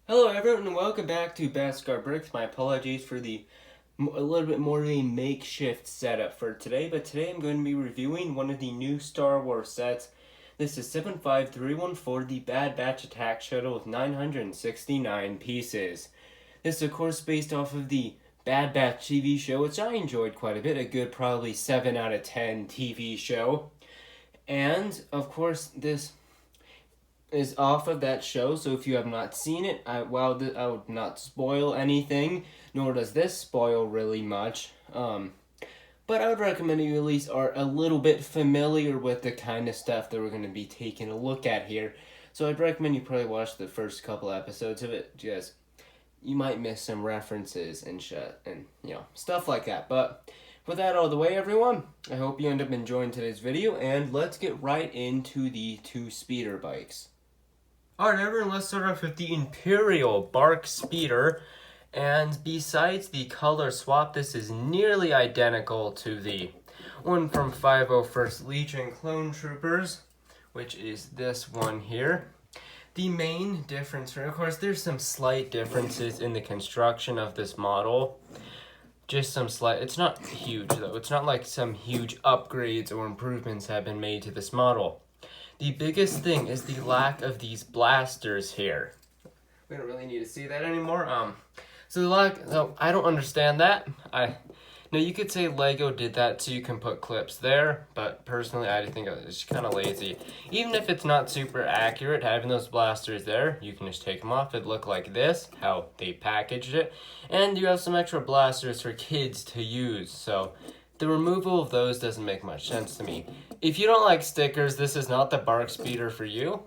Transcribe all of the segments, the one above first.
Hello everyone and welcome back to Bascar Bricks. My apologies for a little bit more of a makeshift setup for today, but today I'm going to be reviewing one of the new Star Wars sets. This is 75314, the Bad Batch Attack Shuttle with 969 pieces. This is of course based off of the Bad Batch TV show, which I enjoyed quite a bit, a good probably 7 out of 10 TV show. And of course this is off of that show, so if you have not seen it, I would not spoil anything, nor does this spoil really much. But I would recommend you at least are a little bit familiar with the kind of stuff that we're going to be taking a look at here. So I'd recommend you probably watch the first couple episodes of it, because you might miss some references and stuff like that. But with that out of the way, everyone, I hope you end up enjoying today's video, and let's get right into the two speeder bikes. Alright everyone, let's start off with the Imperial Bark Speeder, and besides the color swap, this is nearly identical to the one from 501st Legion Clone Troopers, which is this one here. The main difference, of course, there's some slight differences in the construction of this model. Just some slight, it's not huge though, it's not like some huge upgrades or improvements have been made to this model. The biggest thing is the lack of these blasters here. We don't really need to see that anymore. So I don't understand that. Now you could say Lego did that so you can put clips there, but personally I think it's kind of lazy. Even if it's not super accurate, having those blasters there, you can just take them off. It'd look like this, how they packaged it. And you have some extra blasters for kids to use, so the removal of those doesn't make much sense to me. If you don't like stickers, this is not the Bark Speeder for you.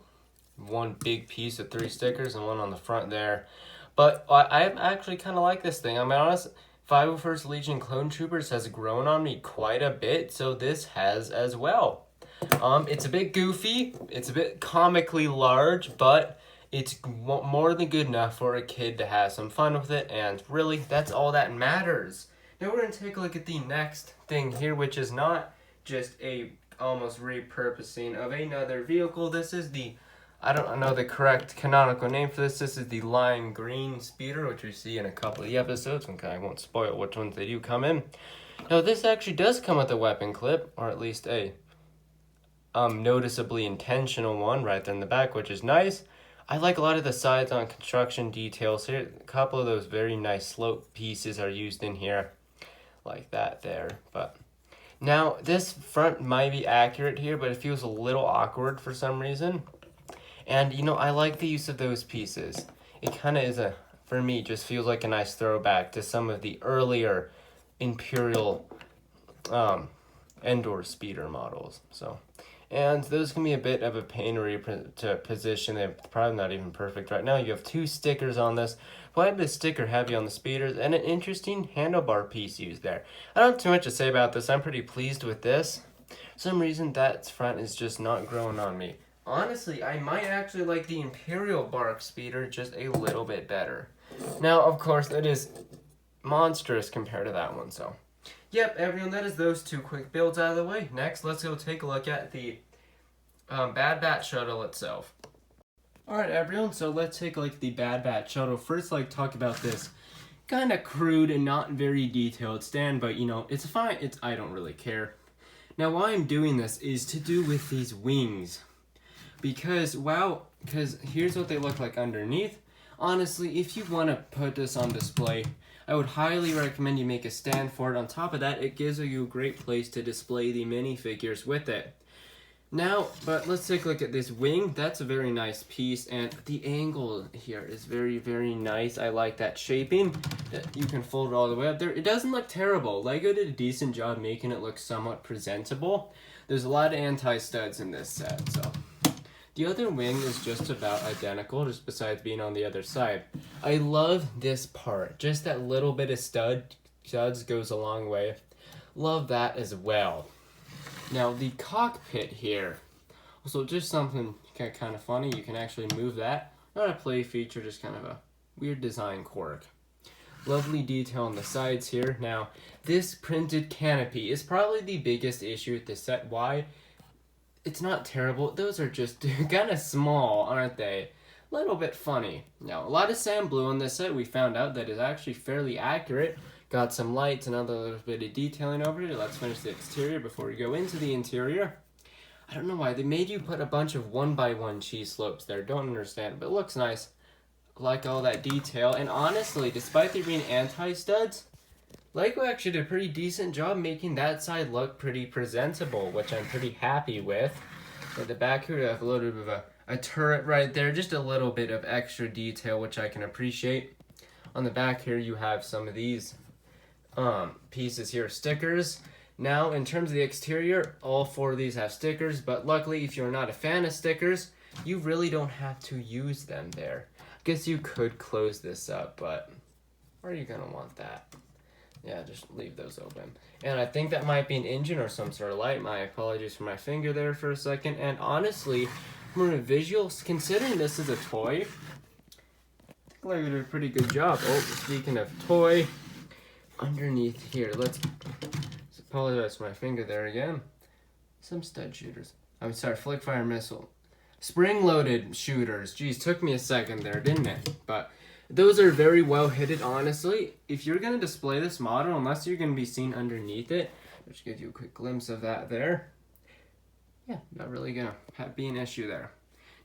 One big piece of 3 stickers and one on the front there. But I actually kind of like this thing. I mean, honest, 501st Legion Clone Troopers has grown on me quite a bit, so this has as well. It's a bit goofy, it's a bit comically large, but it's more than good enough for a kid to have some fun with it, and really, that's all that matters. Now we're going to take a look at the next thing here, which is not just a almost repurposing of another vehicle. This is I don't know the correct canonical name for this. This is the lime green speeder, which we see in a couple of the episodes. Okay, I won't spoil which ones they do come in. Now this actually does come with a weapon clip, or at least a noticeably intentional one right there in the back, which is nice. I like a lot of the sides on construction details here. A couple of those very nice slope pieces are used in here, like that there. But now this front might be accurate here, but it feels a little awkward for some reason. And I like the use of those pieces. It kind of is for me, just feels like a nice throwback to some of the earlier Imperial Endor speeder models. And those can be a bit of a pain to position. They're probably not even perfect right now. You have 2 stickers on this. Quite a bit sticker heavy on the speeders, and an interesting handlebar piece used there. I don't have too much to say about this. I'm pretty pleased with this. For some reason, that front is just not growing on me. Honestly, I might actually like the Imperial Bark Speeder just a little bit better. Now, of course, it is monstrous compared to that one, so. Yep, everyone, that is those 2 quick builds out of the way. Next, let's go take a look at the Bad Batch Shuttle itself. Alright, everyone, so let's take a look at the Bad Batch Shuttle. First, talk about this kind of crude and not very detailed stand, but, it's fine. I don't really care. Now, why I'm doing this is to do with these wings. Because here's what they look like underneath. Honestly, if you want to put this on display, I would highly recommend you make a stand for it. On top of that, it gives you a great place to display the minifigures with it. Now, but let's take a look at this wing. That's a very nice piece, and the angle here is very, very nice. I like that shaping. You can fold it all the way up there. It doesn't look terrible. Lego did a decent job making it look somewhat presentable. There's a lot of anti-studs in this set, so. The other wing is just about identical, just besides being on the other side. I love this part. Just that little bit of studs goes a long way. Love that as well. Now, the cockpit here. Also, just something kind of funny. You can actually move that. Not a play feature, just kind of a weird design quirk. Lovely detail on the sides here. Now, this printed canopy is probably the biggest issue with this set. Why? It's not terrible. Those are just kind of small, aren't they? little bit funny. Now, a lot of sand blue on this set we found out that is actually fairly accurate. Got some lights and other little bit of detailing over it. Let's finish the exterior before we go into the interior. I don't know why they made you put a bunch of 1x1 cheese slopes there. Don't understand, but it looks nice. Like all that detail. And honestly, despite there being anti-studs, Lego actually did a pretty decent job making that side look pretty presentable, which I'm pretty happy with. At the back here, we have a little bit of a turret right there. Just a little bit of extra detail, which I can appreciate. On the back here, you have some of these pieces here, stickers. Now, in terms of the exterior, all 4 of these have stickers, but luckily, if you're not a fan of stickers, you really don't have to use them there. I guess you could close this up, but where are you going to want that? Yeah, just leave those open. And I think that might be an engine or some sort of light. My apologies for my finger there for a second. And honestly, from a visual, considering this is a toy, I think Lego did a pretty good job. Oh, speaking of toy, underneath here, let's apologize for my finger there again. Some stud shooters. I'm sorry, flick fire missile. Spring-loaded shooters. Geez, took me a second there, didn't it? But those are very well hidden, honestly. If you're going to display this model, unless you're going to be seen underneath it, which gives you a quick glimpse of that there, yeah, not really going to be an issue there.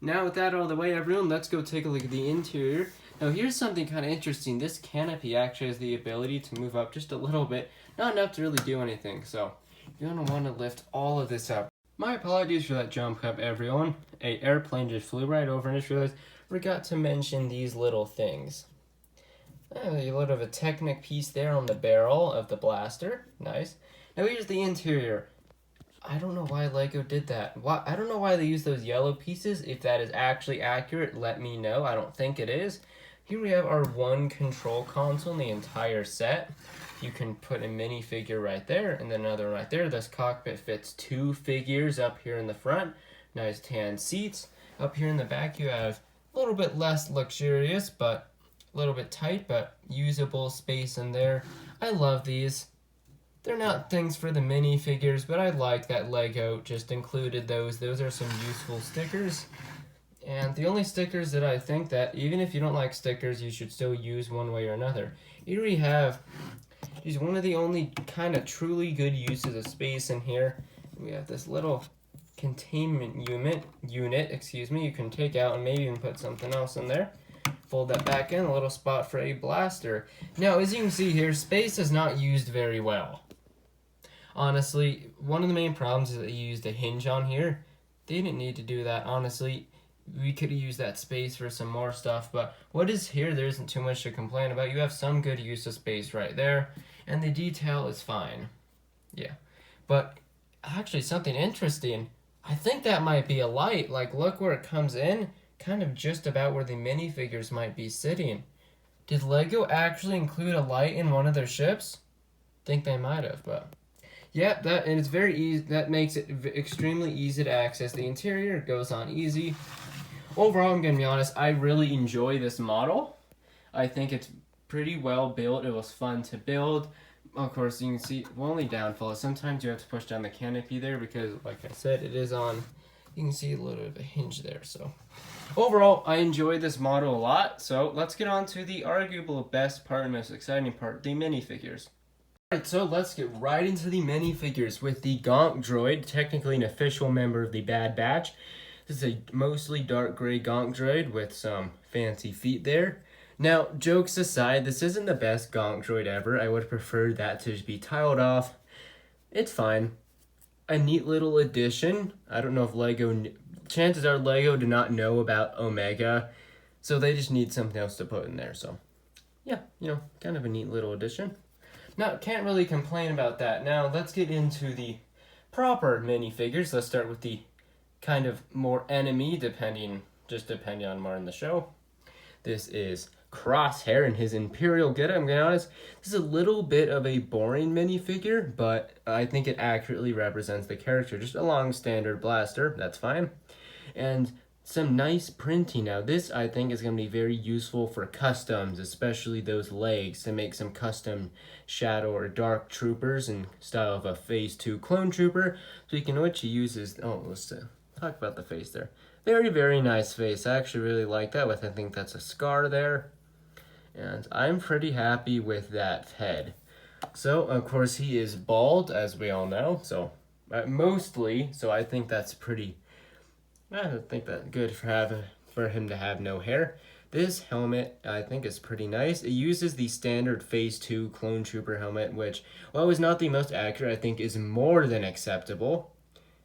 Now, with that out of the way, everyone, let's go take a look at the interior. Now, here's something kind of interesting. This canopy actually has the ability to move up just a little bit, not enough to really do anything. So, you're going to want to lift all of this up. My apologies for that jump cut, everyone. An airplane just flew right over and I just realized forgot to mention these little things. A little of a Technic piece there on the barrel of the blaster. Nice. Now here's the interior. I don't know why Lego did that. I don't know why they used those yellow pieces. If that is actually accurate, let me know. I don't think it is. Here we have our one control console in the entire set. You can put a minifigure right there and then another right there. This cockpit fits 2 figures up here in the front. Nice tan seats. Up here in the back you have a little bit less luxurious, but a little bit tight, but usable space in there. I love these. They're not things for the minifigures, but I like that Lego just included those. Those are some useful stickers. And the only stickers that I think that, even if you don't like stickers, you should still use one way or another. Here we have, is one of the only kind of truly good uses of space in here. We have this little containment unit, you can take out and maybe even put something else in there. Fold that back in, a little spot for a blaster. Now, as you can see here, space is not used very well. Honestly, one of the main problems is that you used a hinge on here. They didn't need to do that, honestly. We could have used that space for some more stuff, but what is here, there isn't too much to complain about. You have some good use of space right there, and the detail is fine. Yeah, but actually something interesting, I think that might be a light. Like, look where it comes in, kind of just about where the minifigures might be sitting. Did Lego actually include a light in one of their ships? Think they might have, but yeah, and it's very easy. That makes it extremely easy to access. The interior goes on easy. Overall, I'm gonna be honest, I really enjoy this model. I think it's pretty well built. It was fun to build. Of course, you can see the only downfall is sometimes you have to push down the canopy there because, like I said, it is on. You can see a little bit of a hinge there. So overall, I enjoyed this model a lot. So let's get on to the arguable best part and most exciting part, the minifigures. Alright, so let's get right into the minifigures with the Gonk droid, technically an official member of the Bad Batch. This is a mostly dark gray Gonk droid with some fancy feet there. Now, jokes aside, this isn't the best Gonk droid ever. I would prefer that to just be tiled off. It's fine. A neat little addition. I don't know if Lego, chances are Lego do not know about Omega, so they just need something else to put in there. So, yeah, kind of a neat little addition. Now, can't really complain about that. Now, let's get into the proper minifigures. Let's start with the kind of more enemy, depending on more in the show. This is Crosshair in his Imperial getup. I'm gonna be honest, this is a little bit of a boring minifigure, but I think it accurately represents the character. Just a long standard blaster, that's fine. And some nice printing. Now this, I think, is going to be very useful for customs, especially those legs, to make some custom shadow or dark troopers in style of a Phase 2 clone trooper. Speaking of which, he uses, let's talk about the face there. Very, very nice face. I actually really like that. I think that's a scar there. And I'm pretty happy with that head. So, of course, he is bald, as we all know. So, mostly. So, I think that's pretty. I don't think that's good for him to have no hair. This helmet, I think, is pretty nice. It uses the standard Phase 2 Clone Trooper helmet, which, while is not the most accurate, I think is more than acceptable.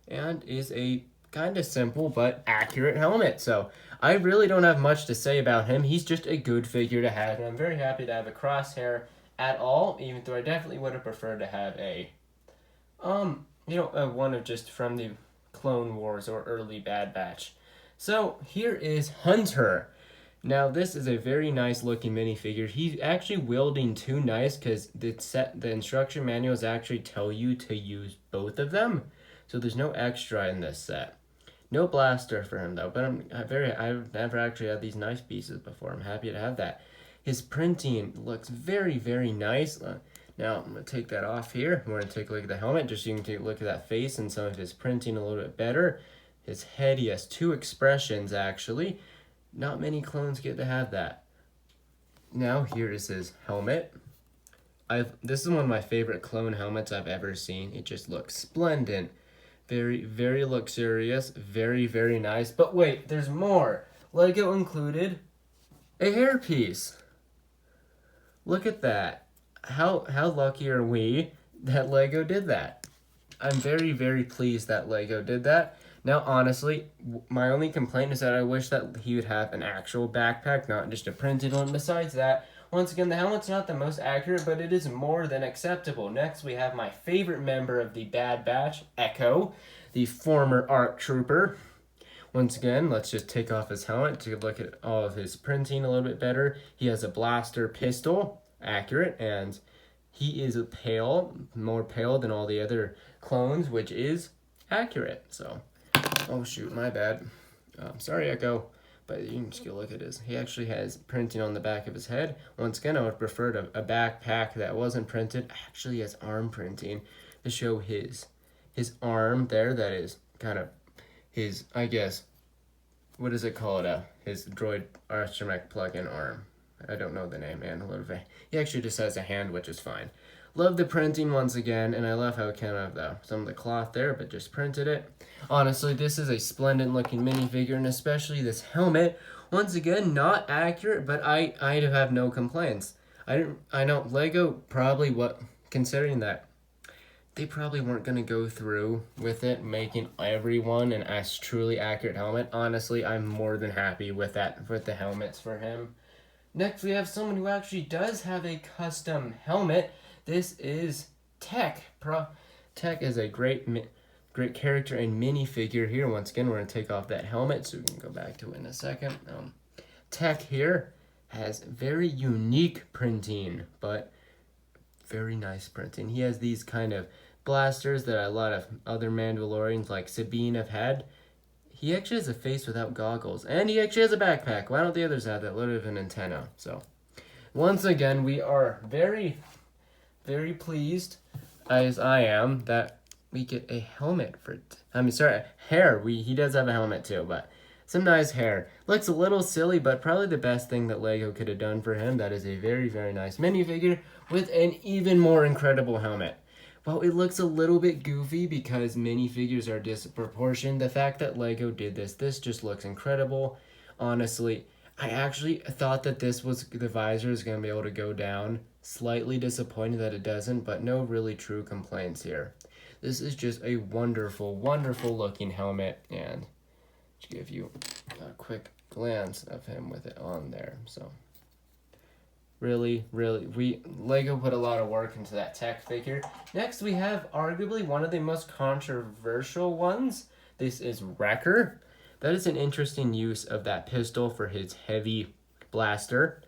And is a kind of simple but accurate helmet. So I really don't have much to say about him. He's just a good figure to have, and I'm very happy to have a crosshair at all, even though I definitely would have preferred to have a, one of just from the Clone Wars or early Bad Batch. So here is Hunter. Now this is a very nice looking minifigure. He's actually wielding two knives because the instruction manuals actually tell you to use both of them. So there's no extra in this set. No blaster for him though, but I've never actually had these nice pieces before. I'm happy to have that. His printing looks very, very nice. Now I'm gonna take that off here. We're gonna take a look at the helmet, just so you can take a look at that face and some of his printing a little bit better. His head, he has two expressions actually. Not many clones get to have that. Now here is his helmet. This is one of my favorite clone helmets I've ever seen. It just looks splendid. Very, very luxurious. Very, very nice. But wait, there's more. Lego included a hairpiece. Look at that. How lucky are we that Lego did that? I'm very, very pleased that Lego did that. Now, honestly, my only complaint is that I wish that he would have an actual backpack, not just a printed one. Besides that, once again, the helmet's not the most accurate, but it is more than acceptable. Next, we have my favorite member of the Bad Batch, Echo, the former ARC Trooper. Once again, let's just take off his helmet to look at all of his printing a little bit better. He has a blaster pistol, accurate, and he is pale, more pale than all the other clones, which is accurate. So, oh shoot, my bad. Sorry, Echo. But you can just go look at his. He actually has printing on the back of his head. Once again, I would prefer a backpack that wasn't printed. Actually, has arm printing to show his arm there. That is kind of his, I guess, what is it called? His droid astromech plug-in arm. I don't know the name, man. A little bit. He actually just has a hand, which is fine. Love the printing once again, and I love how it kind of some of the cloth there, but just printed it. Honestly, this is a splendid looking minifigure, and especially this helmet. Once again, not accurate, but I have no complaints. I know Lego probably considering that they probably weren't gonna go through with it, making everyone an as truly accurate helmet. Honestly, I'm more than happy with that, with the helmets for him. Next, we have someone who actually does have a custom helmet. This is Tech. Tech is a great character and minifigure here. Once again, we're going to take off that helmet so we can go back to it in a second. Tech here has very unique printing, but very nice printing. He has these kind of blasters that a lot of other Mandalorians like Sabine have had. He actually has a face without goggles, and he actually has a backpack. Why don't the others have that? Little bit of an antenna. So, once again, we are very, very pleased, as I am, that we get a helmet for hair. He does have a helmet too, but some nice hair. Looks a little silly, but probably the best thing that Lego could have done for him. That is a very, very nice minifigure with an even more incredible helmet. Well, it looks a little bit goofy because minifigures are disproportioned. The fact that Lego did this just looks incredible. Honestly, I actually thought that the visor is going to be able to go down. Slightly disappointed that it doesn't, but no really true complaints here. This is just a wonderful, wonderful looking helmet, and to give you a quick glance of him with it on there. So really, Lego put a lot of work into that Tech figure. Next, we have arguably one of the most controversial ones. This is Wrecker. That is an interesting use of that pistol for his heavy blaster.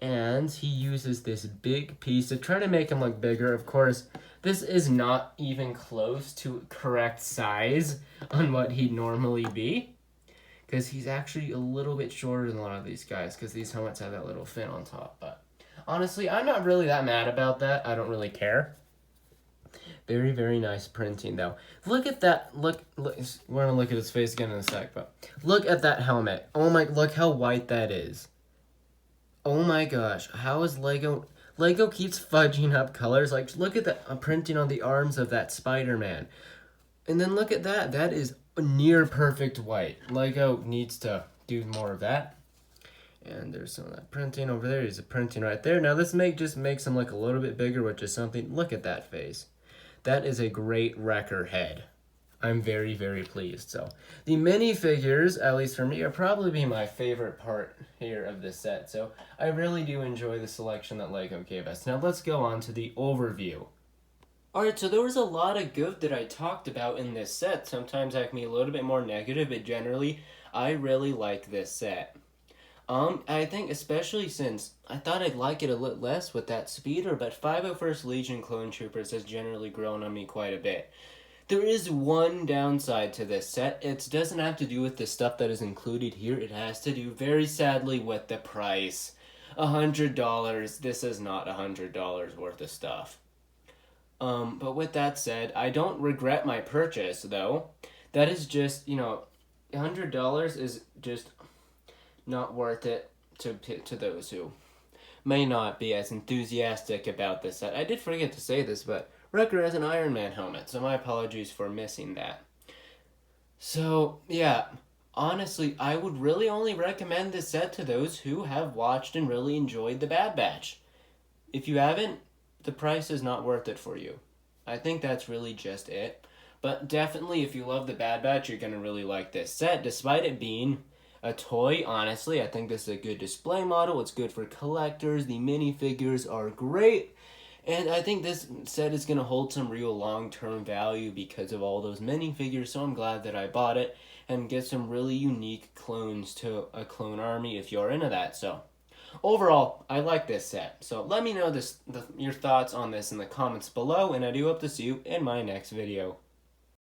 And he uses this big piece to try to make him look bigger. Of course, this is not even close to correct size on what he'd normally be, because he's actually a little bit shorter than a lot of these guys, because these helmets have that little fin on top. But honestly, I'm not really that mad about that. I don't really care. Very, very nice printing, though. Look at that. Look, we're gonna look at his face again in a sec, but look at that helmet. Oh my, look how white that is. Oh my gosh, how is Lego keeps fudging up colors. Like, look at that printing on the arms of that Spider-Man. And then look at that. That is near perfect white. Lego needs to do more of that. And there's some of that printing over there. There's a printing right there. Now this just makes him look a little bit bigger, which is something. Look at that face. That is a great wrecker head. I'm very, very pleased. So the minifigures, at least for me, are probably be my favorite part here of this set. So I really do enjoy the selection that Lego gave us. Now let's go on to the overview. Alright, so there was a lot of good that I talked about in this set. Sometimes I can be a little bit more negative, but generally I really like this set. I think especially since I thought I'd like it a little less with that speeder, but 501st Legion Clone Troopers has generally grown on me quite a bit. There is one downside to this set. It doesn't have to do with the stuff that is included here. It has to do, very sadly, with the price. $100. This is not $100 worth of stuff. But with that said, I don't regret my purchase, though. That is just, $100 is just not worth it to those who may not be as enthusiastic about this set. I did forget to say this, but Wrecker has an Iron Man helmet, so my apologies for missing that. So, yeah, honestly, I would really only recommend this set to those who have watched and really enjoyed The Bad Batch. If you haven't, the price is not worth it for you. I think that's really just it. But definitely, if you love The Bad Batch, you're going to really like this set, despite it being a toy. Honestly, I think this is a good display model. It's good for collectors. The minifigures are great. And I think this set is going to hold some real long-term value because of all those minifigures. So I'm glad that I bought it and get some really unique clones to a clone army if you're into that. So overall, I like this set. So let me know your thoughts on this in the comments below. And I do hope to see you in my next video.